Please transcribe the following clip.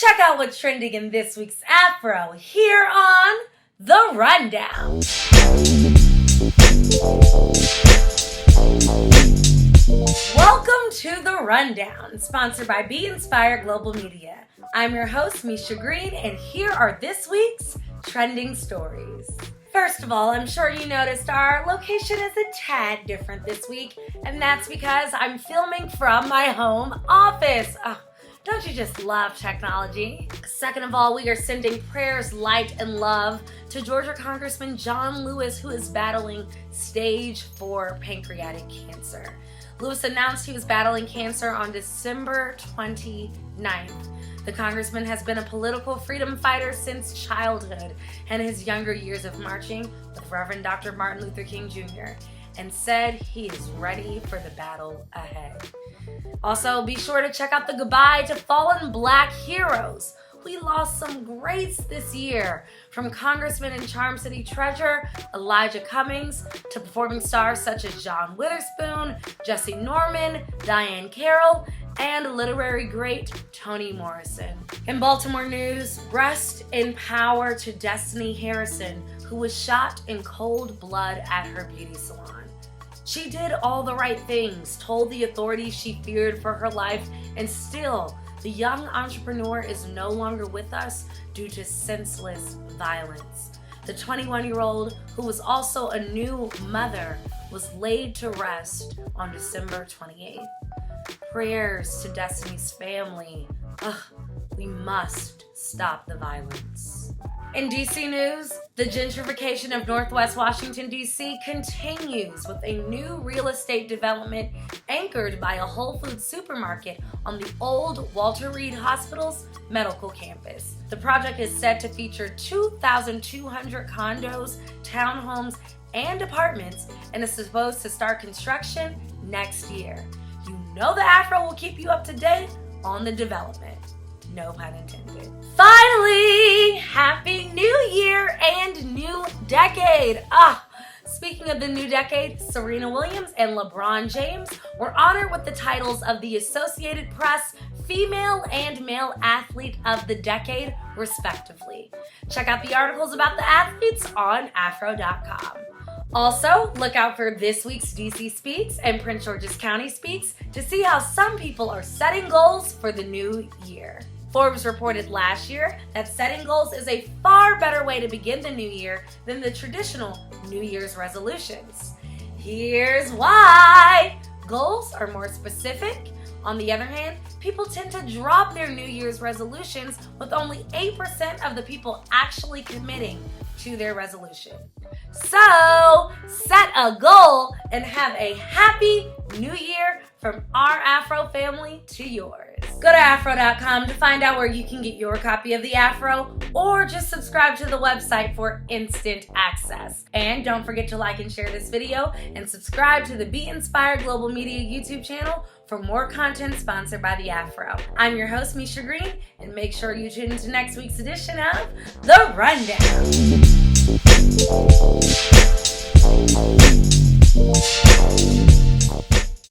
Check out what's trending in this week's Afro here on The Rundown. Welcome to The Rundown, sponsored by Be Inspired Global Media. I'm your host, Micha Green, and here are this week's trending stories. First of all, I'm sure you noticed our location is a tad different this week, and that's because I'm filming from my home office. Don't you just love technology? Second of all, we are sending prayers, light, and love to Georgia Congressman John Lewis, who is battling stage 4 pancreatic cancer. Lewis announced he was battling cancer on December 29th. The congressman has been a political freedom fighter since childhood and his younger years of marching with Reverend Dr. Martin Luther King Jr. and said he is ready for the battle ahead. Also, be sure to check out the Goodbye to Fallen Black Heroes. We lost some greats this year, from Congressman and Charm City treasurer Elijah Cummings to performing stars such as John Witherspoon, Jesse Norman, Diane Carroll, and literary great Toni Morrison. In Baltimore news, rest in power to Destiny Harrison, who was shot in cold blood at her beauty salon. She did all the right things, told the authorities she feared for her life, and still, the young entrepreneur is no longer with us due to senseless violence. The 21-year-old, who was also a new mother, was laid to rest on December 28th. Prayers to Destiny's family. We must stop the violence. In DC news, the gentrification of Northwest Washington, D.C. continues with a new real estate development anchored by a Whole Foods supermarket on the old Walter Reed Hospital's medical campus. The project is set to feature 2,200 condos, townhomes, and apartments, and is supposed to start construction next year. You know the Afro will keep you up to date on the development. No pun intended. Finally, Happy New Year and New Decade. Speaking of the new decade, Serena Williams and LeBron James were honored with the titles of the Associated Press Female and Male Athlete of the Decade, respectively. Check out the articles about the athletes on afro.com. Also, look out for this week's DC Speaks and Prince George's County Speaks to see how some people are setting goals for the new year. Forbes reported last year that setting goals is a far better way to begin the new year than the traditional New Year's resolutions. Here's why. Goals are more specific. On the other hand, people tend to drop their New Year's resolutions, with only 8% of the people actually committing to their resolution. So, set a goal and have a happy new year from our Afro family to yours. Go to afro.com to find out where you can get your copy of the Afro, or just subscribe to the website for instant access. And don't forget to like and share this video and subscribe to the Be Inspired Global Media YouTube channel for more content sponsored by the Afro. I'm your host, Micha Green, and make sure you tune into next week's edition of The Rundown.